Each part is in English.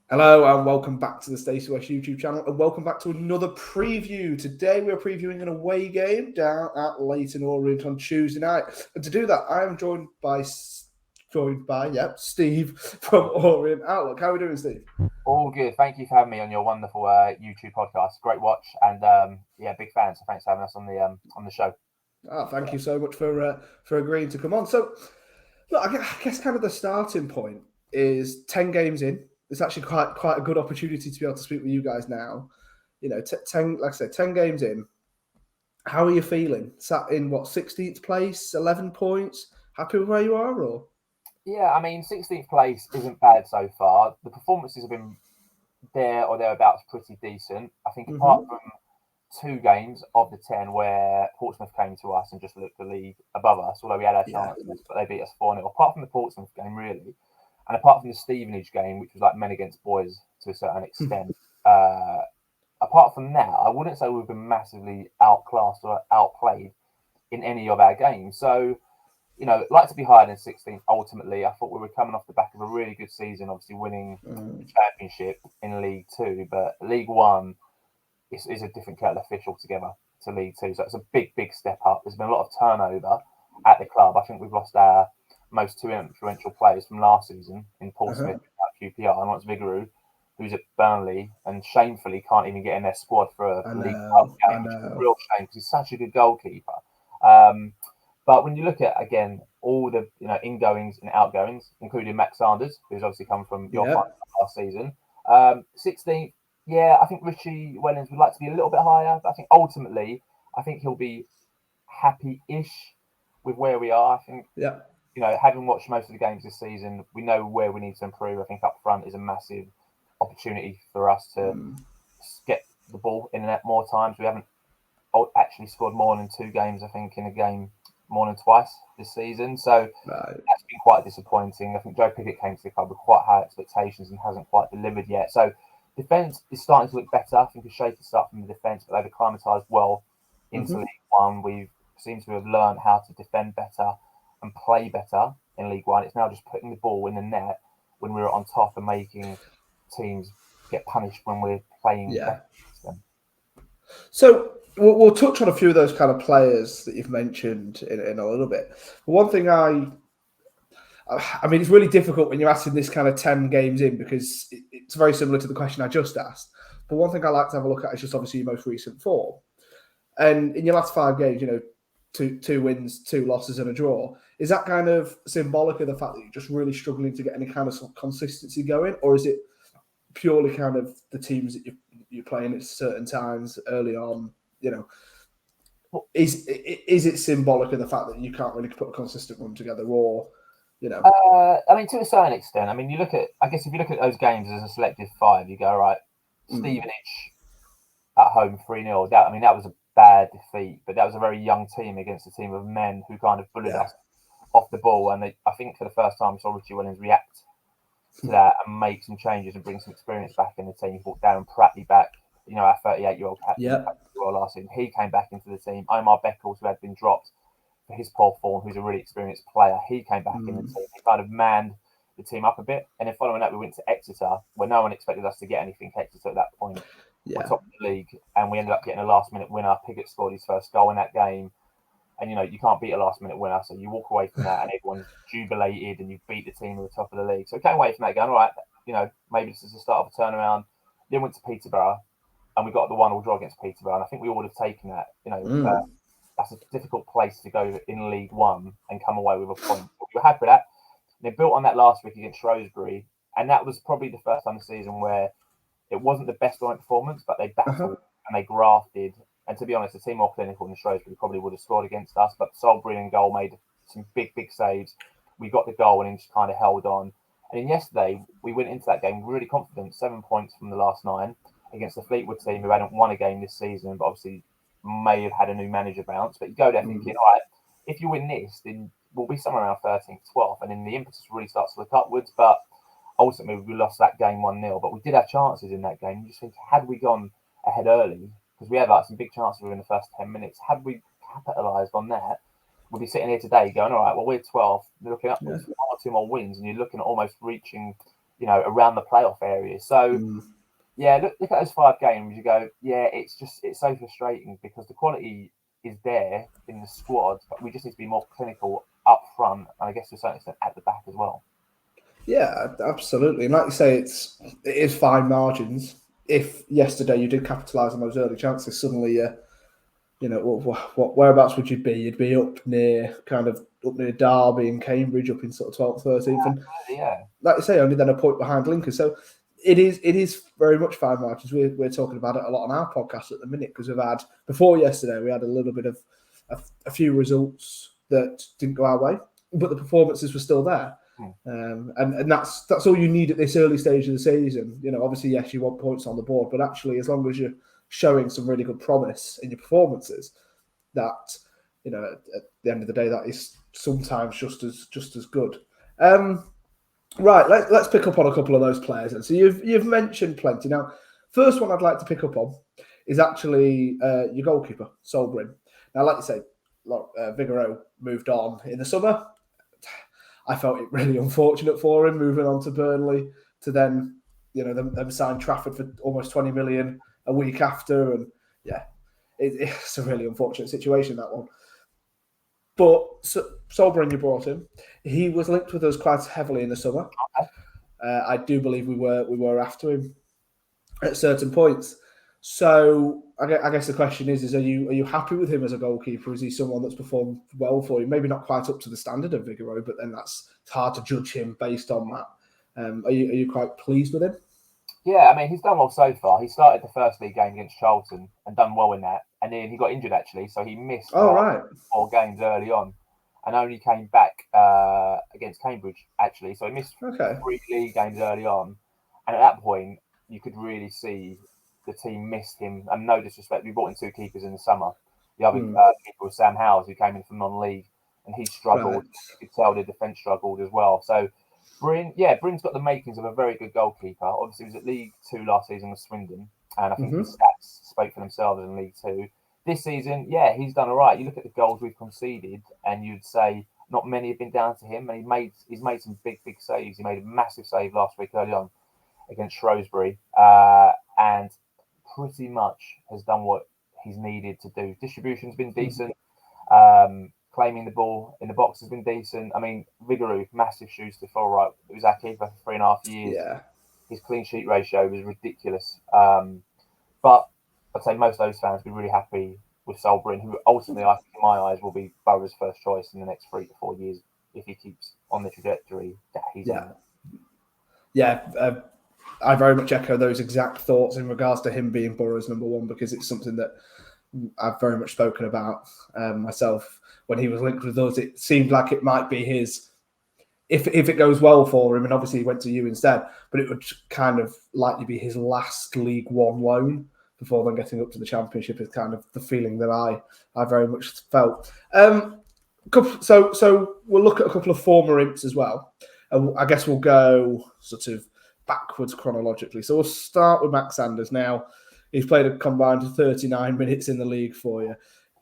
Hello and welcome back to the Stacey West YouTube channel, and welcome back to another preview. Today we're previewing an away game down at Leyton, Orient on Tuesday night. And to do that, I am joined by Steve from Orient Outlook. How are we doing, Steve? All good. Thank you for having me on your wonderful YouTube podcast. Great watch, and big fan. So thanks for having us on the show. Thank you so much for agreeing to come on. So, look, I guess kind of the starting point is 10 games in. It's actually quite a good opportunity to be able to speak with you guys now. You know, 10 games in. How are you feeling? Sat in 16th place, 11 points. Happy with where you are, or? Yeah, I mean, 16th place isn't bad so far. The performances have been there or thereabouts pretty decent. I think apart from 2 games of the 10 where Portsmouth came to us and just looked the league above us, although we had our chances, but they beat us 4-0. Apart from the Portsmouth game, really. And apart from the Stevenage game, which was like men against boys to a certain extent, apart from that, I wouldn't say we've been massively outclassed or outplayed in any of our games. So, you know, like to be higher than 16th, ultimately. I thought we were coming off the back of a really good season, obviously winning the championship in League 2. But League 1 is a different kettle of fish altogether to League 2. So it's a big, big step up. There's been a lot of turnover at the club. I think we've lost our most 2 influential players from last season in Portsmouth at QPR, and that's Vigouroux, who's at Burnley and shamefully can't even get in their squad for a League Cup game, which is a real shame because he's such a good goalkeeper. But when you look at, again, all the ingoings and outgoings, including Max Sanders, who's obviously come from your last season, 16th, I think Richie Wellens would like to be a little bit higher, but I think ultimately, he'll be happy-ish with where we are. I think, having watched most of the games this season, we know where we need to improve. I think up front is a massive opportunity for us to get the ball in the net more times. We haven't actually scored more than 2 games, I think, in a game more than twice this season. So that's been quite disappointing. I think Joe Pickett came to the club with quite high expectations and hasn't quite delivered yet. So defence is starting to look better. I think it's shaky start from the defence, but they've acclimatised well into League 1. We seem to have learned how to defend better and play better in League 1. It's now just putting the ball in the net when we're on top and making teams get punished when we're playing better. So we'll touch on a few of those kind of players that you've mentioned in a little bit. But one thing I mean, it's really difficult when you're asking this kind of 10 games in because it's very similar to the question I just asked. But one thing I like to have a look at is just obviously your most recent form. And in your last 5 games, two wins, 2 losses and a draw. Is that kind of symbolic of the fact that you're just really struggling to get any kind of consistency going? Or is it purely kind of the teams that you're playing at certain times early on? Is it symbolic of the fact that you can't really put a consistent run together, or I mean, to a certain extent. I mean, if you look at those games as a selected 5, you go, right, Stevenage at home 3-0. That was a bad defeat, but that was a very young team against a team of men who kind of bullied us off the ball. And I think for the first time we saw Richie Wellens react to that and make some changes and bring some experience back in the team. He brought Darren Prattley back, our 38-year-old captain last season. He came back into the team. Omar Beckles, who had been dropped for his poor form, who's a really experienced player, he came back in the team. He kind of manned the team up a bit. And then following that, we went to Exeter, where no one expected us to get anything. Exeter at that point. We're top of the league, and we ended up getting a last-minute winner. Pickett scored his first goal in that game. And, you can't beat a last-minute winner, so you walk away from that, and everyone's jubilated, and you beat the team at the top of the league. So we came away from that going, all right, maybe this is the start of a turnaround. Then went to Peterborough, and we got the 1-1 draw against Peterborough, and I think we all would have taken that. That's a difficult place to go in League 1 and come away with a point. But we were happy with that. They built on that last week against Shrewsbury, and that was probably the first time this season where it wasn't the best line performance, but they battled and they grafted. And to be honest, the team more clinical than Shrewsbury probably would have scored against us. But Solbury in goal made some big, big saves. We got the goal and then just kind of held on. And then yesterday, we went into that game really confident, 7 points from the last 9 against the Fleetwood team who hadn't won a game this season, but obviously may have had a new manager bounce. But you go there thinking, all right, if you win this, then we'll be somewhere around 13th, 12th. And then the impetus really starts to look upwards. But ultimately we lost that game 1-0, but we did have chances in that game. You just think, had we gone ahead early, because we had like some big chances within the first 10 minutes, had we capitalised on that, we'd be sitting here today going, all right, well, we're 12th, looking up with 1 or 2 more wins, and you're looking at almost reaching, around the playoff area. So, look at those 5 games, you go, it's so frustrating because the quality is there in the squad, but we just need to be more clinical up front, and I guess to a certain extent at the back as well. Yeah, absolutely. And like you say, it is fine margins. If yesterday you did capitalise on those early chances, suddenly, whereabouts would you be? You'd be up near Derby and Cambridge, up in sort of 12th, 13th. And like you say, only then a point behind Lincoln. So it is very much fine margins. We're talking about it a lot on our podcast at the minute because before yesterday, we had a little bit of a few results that didn't go our way, but the performances were still there. And that's all you need at this early stage of the season. Obviously, yes, you want points on the board, but actually, as long as you're showing some really good promise in your performances, that at the end of the day, that is sometimes just as good. Right, let's pick up on a couple of those players. And so you've mentioned plenty. Now, first one I'd like to pick up on is actually your goalkeeper, Solbrin. Now, like you say, Vigouroux moved on in the summer. I felt it really unfortunate for him moving on to Burnley to then, them sign Trafford for almost 20 million a week after. And it's a really unfortunate situation, that one. But Solbrin, you brought him. He was linked with us quite heavily in the summer. I do believe we were after him at certain points. So I guess the question is are you happy with him as a goalkeeper? Is he someone that's performed well for you? Maybe not quite up to the standard of Vigouroux, but then it's hard to judge him based on that. Are you quite pleased with him? Yeah, I mean, he's done well so far. He started the first league game against Charlton and done well in that. And then he got injured, actually, so he missed 4 games early on and only came back against Cambridge, actually. So he missed 3 league games early on. And at that point, you could really see the team missed him. And no disrespect, we brought in 2 keepers in the summer. The other keeper was Sam Howes, who came in from non-league, and he struggled. Right. You could tell the defence struggled as well. So Bryn's got the makings of a very good goalkeeper. Obviously, he was at League 2 last season with Swindon, and I think his stats spoke for themselves in League 2. This season, he's done all right. You look at the goals we've conceded, and you'd say not many have been down to him, and he's made some big saves. He made a massive save last week early on against Shrewsbury, and pretty much has done what he's needed to do. Distribution's been decent. Claiming the ball in the box has been decent. I mean, Vigouroux, massive shoes to fill, right? It was our keeper for 3.5 years. Yeah. His clean sheet ratio was ridiculous. But I'd say most of those fans will be really happy with Solbrin, who ultimately, I think, in my eyes, will be Borough's first choice in the next 3 to 4 years if he keeps on the trajectory that he's on. I very much echo those exact thoughts in regards to him being Borough's number 1, because it's something that I've very much spoken about myself. When he was linked with us, it seemed like it might be his, if it goes well for him, and obviously he went to you instead, but it would kind of likely be his last League 1 loan before then getting up to the Championship is kind of the feeling that I very much felt. So we'll look at a couple of former imps as well. I guess we'll go sort of backwards chronologically. So we'll start with Max Sanders. Now, he's played a combined 39 minutes in the league for you.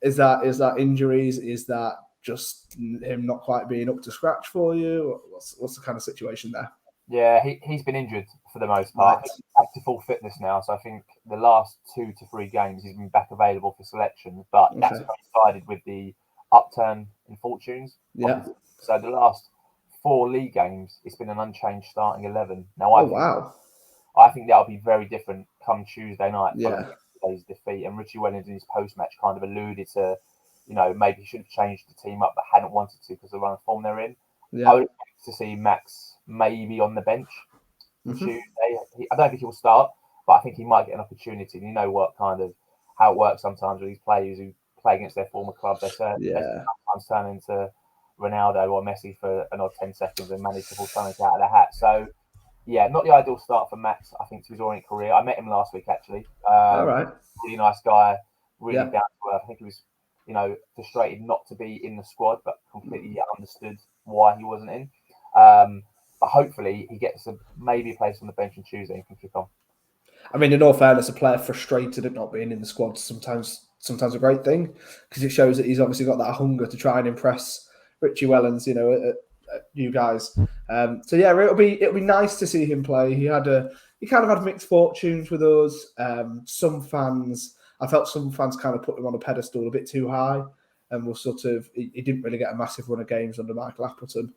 Is that injuries? Is that just him not quite being up to scratch for you? What's the kind of situation there? Yeah, he's been injured for the most part. Right. He's back to full fitness now, so I think the last 2 to 3 games he's been back available for selection, but that's coincided with the upturn in fortunes. Yeah. So the last 4 league games, it's been an unchanged starting 11. Now, I think that'll be very different come Tuesday night. Yeah. Today's defeat, and Richie Wellington's post-match kind of alluded to, maybe he should have changed the team up but hadn't wanted to because of the run of form they're in. Yeah. I would expect to see Max maybe on the bench on Tuesday. I don't think he will start, but I think he might get an opportunity. You know what kind of how it works sometimes with these players who play against their former club. They sometimes turn into Ronaldo or Messi for an odd 10 seconds and manage to pull something out of the hat. So, yeah, not the ideal start for Max, I think, to his Orient career. I met him last week, actually. All right. Really nice guy, really down to earth. I think he was, frustrated not to be in the squad, but completely understood why he wasn't in. But hopefully he gets maybe a place on the bench on Tuesday and can kick on. I mean, in all fairness, a player frustrated at not being in the squad is sometimes a great thing, because it shows that he's obviously got that hunger to try and impress Richie Wellens, at you guys. So yeah, it'll be nice to see him play. He kind of had mixed fortunes with us. I felt some fans kind of put him on a pedestal a bit too high, and was he didn't really get a massive run of games under Michael Appleton.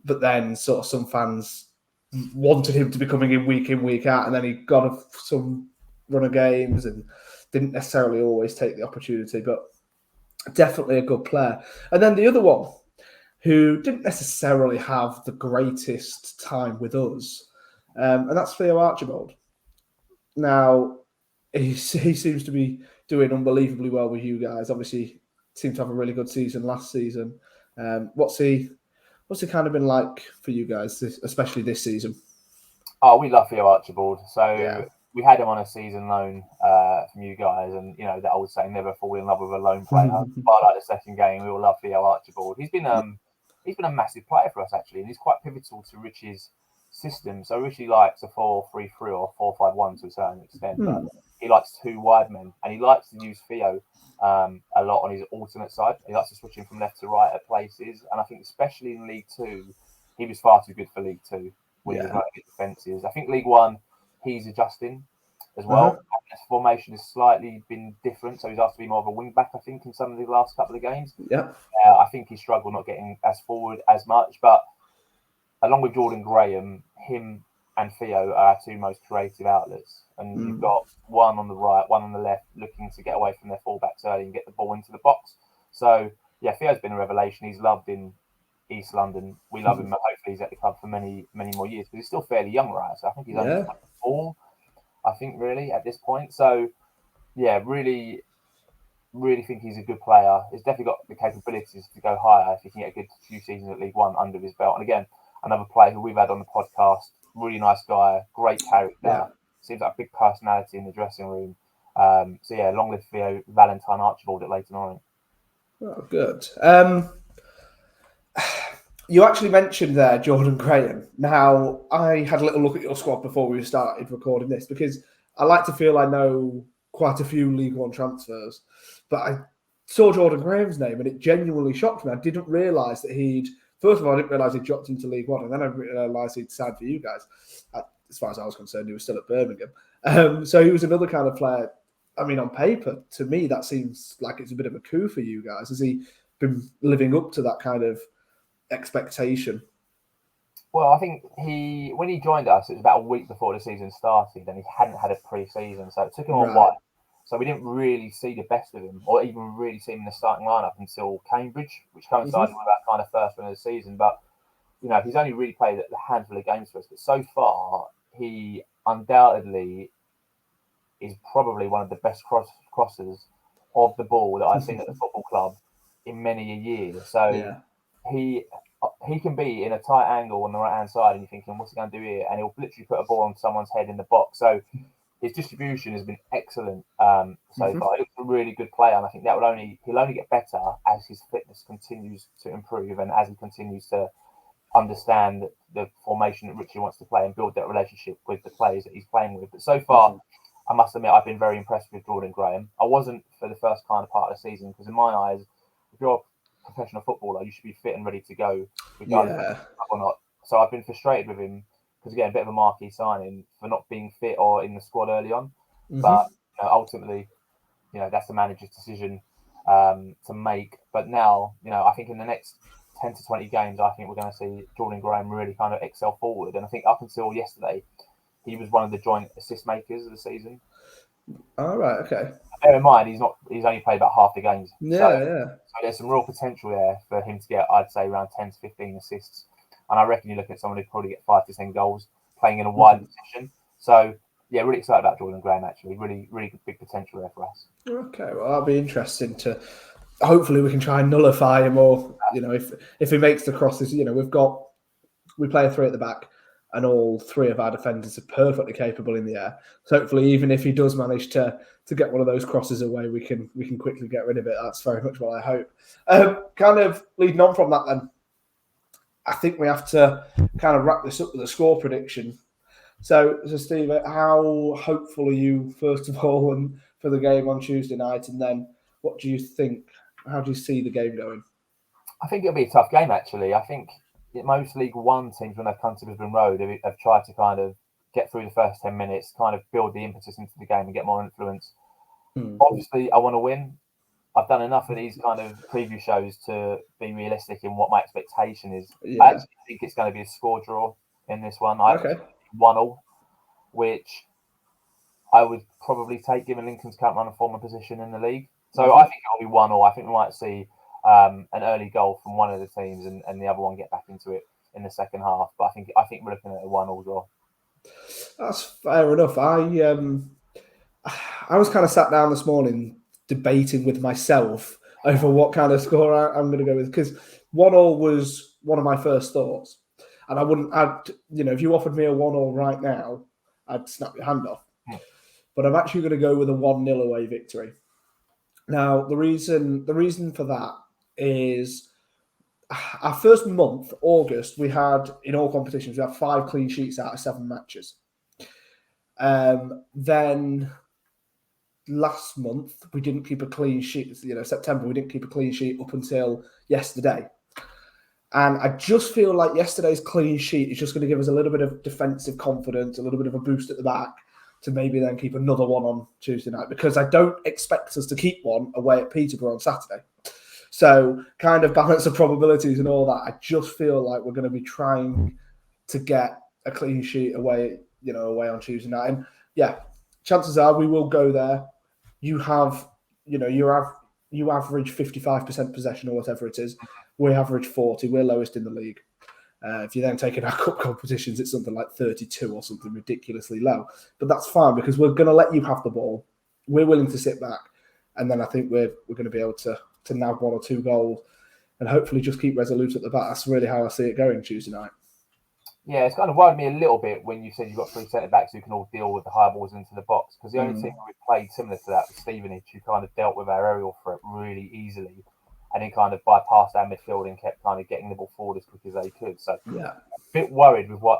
But then sort of some fans wanted him to be coming in, week out, and then he got some run of games and didn't necessarily always take the opportunity, but definitely a good player. And then the other one, who didn't necessarily have the greatest time with us, and that's Theo Archibald. Now, he seems to be doing unbelievably well with you guys. Obviously, seemed to have a really good season last season. What's he kind of been like for you guys, especially this season? Oh, we love Theo Archibald. So we had him on a season loan from you guys, and that old saying, never fall in love with a loan player. But like the second game, we all love Theo Archibald. He's been a massive player for us, actually, and he's quite pivotal to Richie's system. So Richie likes a 4-3-3 or 4-5-1 to a certain extent, but he likes two wide men, and he likes to use Theo a lot on his alternate side. He likes to switch him from left to right at places, and I think especially in League Two, he was far too good for League Two when he was running defences. I think League One, he's adjusting as well. His formation has slightly been different, so he's asked to be more of a wing back, I think, in some of the last couple of games. I think he struggled not getting as forward as much, but along with Jordan Graham, him and Theo are our two most creative outlets. And you've got one on the right, one on the left, looking to get away from their fullbacks early and get the ball into the box. So, yeah, Theo's been a revelation. He's loved in East London. We love him. Hopefully he's at the club for many, many more years. But he's still fairly young, right? So I think he's only 24, I think, really, at this point. So, yeah, really, really think he's a good player. He's definitely got the capabilities to go higher if he can get a good few seasons at League One under his belt. And again, another player who we've had on the podcast, really nice guy, great character, seems like a big personality in the dressing room. So yeah, long live Theo Valentine Archibald at Leyton Orient. Oh, good. You actually mentioned there Jordan Graham. Now, I had a little look at your squad before we started recording this, because I like to feel I know quite a few League One transfers, but I saw Jordan Graham's name and it genuinely shocked me. I didn't realise that first of all, I didn't realise he'd dropped into League One, and then I realised he'd signed for you guys. As far as I was concerned, he was still at Birmingham. So he was another kind of player. I mean, on paper, to me, that seems like it's a bit of a coup for you guys. Has he been living up to that kind of expectation? Well, I think when he joined us, it was about a week before the season started, and he hadn't had a pre-season, so it took him a while. So we didn't really see the best of him, or even really see him in the starting lineup until Cambridge, which coincided with that kind of first win of the season. But he's only really played a handful of games for us. But so far, he undoubtedly is probably one of the best crossers of the ball that I've seen at the football club in many a year. So he can be in a tight angle on the right-hand side, and you're thinking, what's he going to do here? And he'll literally put a ball on someone's head in the box. So his distribution has been excellent so far. He's a really good player, and I think he'll only get better as his fitness continues to improve and as he continues to understand the formation that Richie wants to play and build that relationship with the players that he's playing with. But so far, I must admit, I've been very impressed with Jordan Graham. I wasn't for the first kind of part of the season, because in my eyes, if you're a professional footballer, you should be fit and ready to go, regardless or not. So I've been frustrated with him, because again, a bit of a marquee signing for not being fit or in the squad early on. But ultimately, that's the manager's decision to make. But now, I think in the next 10 to 20 games, I think we're going to see Jordan Graham really kind of excel forward. And I think up until yesterday, he was one of the joint assist makers of the season. All right, okay. Bear in mind, he's only played about half the games. So there's some real potential there for him to get, I'd say, around 10 to 15 assists. And I reckon you look at someone who'd probably get 5 to 10 goals playing in a wide position. So, yeah, really excited about Jordan Graham, actually. Really, really big potential there for us. Okay, well, that'll be interesting to... Hopefully we can try and nullify him, or, if he makes the crosses, we play a three at the back, and all three of our defenders are perfectly capable in the air. So hopefully, even if he does manage to get one of those crosses away, we can quickly get rid of it. That's very much what I hope. Kind of leading on from that then, I think we have to kind of wrap this up with a score prediction. So Steve, how hopeful are you, first of all, and for the game on Tuesday night? And then what do you think? How do you see the game going? I think it'll be a tough game, actually. I think most League One teams, when they've come to Brisbane Road, have tried to kind of get through the first 10 minutes, kind of build the impetus into the game and get more influence. Obviously, I want to win. I've done enough of these kind of preview shows to be realistic in what my expectation is. Yeah. I actually think it's going to be a score draw in this one. Okay. 1-1, which I would probably take given Lincoln's current run of form and position in the league. So I think it'll be 1-1. I think we might see an early goal from one of the teams and the other one get back into it in the second half. But I think we're looking at a 1-1 draw. That's fair enough. I was kind of sat down this morning debating with myself over what kind of score I'm going to go with, because 1-1 was one of my first thoughts, and if you offered me a 1-1 right now, I'd snap your hand off. But I'm actually going to go with a 1-0 away victory. Now, the reason for that is our first month, August, we had, in all competitions, we had 5 clean sheets out of 7 matches. Then last month, we didn't keep a clean sheet. September, we didn't keep a clean sheet up until yesterday. And I just feel like yesterday's clean sheet is just going to give us a little bit of defensive confidence, a little bit of a boost at the back to maybe then keep another one on Tuesday night, because I don't expect us to keep one away at Peterborough on Saturday. So kind of balance of probabilities and all that. I just feel like we're going to be trying to get a clean sheet away on Tuesday night. And yeah, chances are we will go there. You have, you average 55% possession or whatever it is. We average 40. We're lowest in the league. If you then take in our cup competitions, it's something like 32 or something ridiculously low. But that's fine, because we're going to let you have the ball. We're willing to sit back. And then I think we're going to be able to nab 1 or 2 goals and hopefully just keep resolute at the back. That's really how I see it going Tuesday night. Yeah, it's kind of worried me a little bit when you said you've got 3 centre-backs who can all deal with the high balls into the box, because the only team we played similar to that was Stevenage, who kind of dealt with our aerial threat really easily, and he kind of bypassed our midfield and kept kind of getting the ball forward as quick as they could. So yeah, a bit worried with what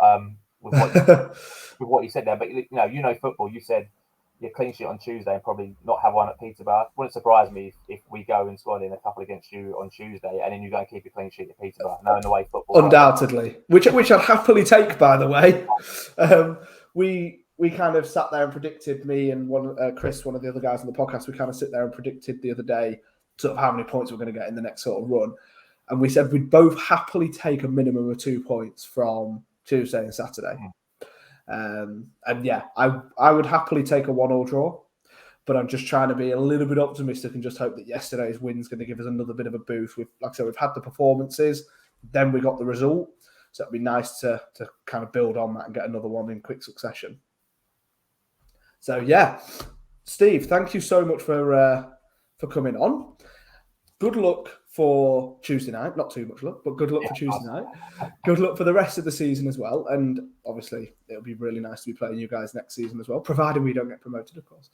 you said there. But football. You said your clean sheet on Tuesday and probably not have one at Peterborough. Wouldn't surprise me if we go and squad in a couple against you on Tuesday, and then you go and keep your clean sheet at Peterborough. Knowing the way football, undoubtedly, which I'd happily take. By the way, we kind of sat there and predicted, me and Chris, one of the other guys on the podcast. We kind of sit there and predicted the other day sort of how many points we're going to get in the next sort of run, and we said we'd both happily take a minimum of 2 points from Tuesday and Saturday. And yeah, I would happily take a 1-1 draw, but I'm just trying to be a little bit optimistic and just hope that yesterday's win's going to give us another bit of a boost. Like I said, we've had the performances, then we got the result, so it'd be nice to kind of build on that and get another one in quick succession. So yeah, Steve, thank you so much for coming on. Good luck for Tuesday night. Not too much luck, but good luck for Tuesday night. Good luck for the rest of the season as well. And obviously, it'll be really nice to be playing you guys next season as well, provided we don't get promoted, of course.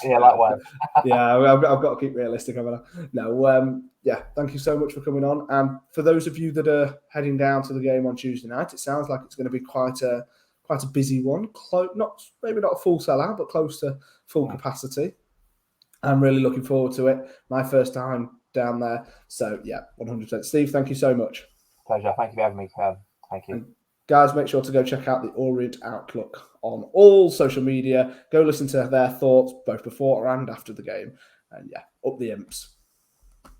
Yeah, likewise. Yeah, I've got to keep realistic, haven't I? No, yeah, thank you so much for coming on. And for those of you that are heading down to the game on Tuesday night, it sounds like it's going to be quite a busy one. Maybe not a full sellout, but close to full capacity. I'm really looking forward to it. My first time down there. So, yeah, 100%. Steve, thank you so much. Pleasure. Thank you for having me, Cam. Thank you. And guys, make sure to go check out the Orient Outlook on all social media. Go listen to their thoughts both before and after the game. And, yeah, up the imps.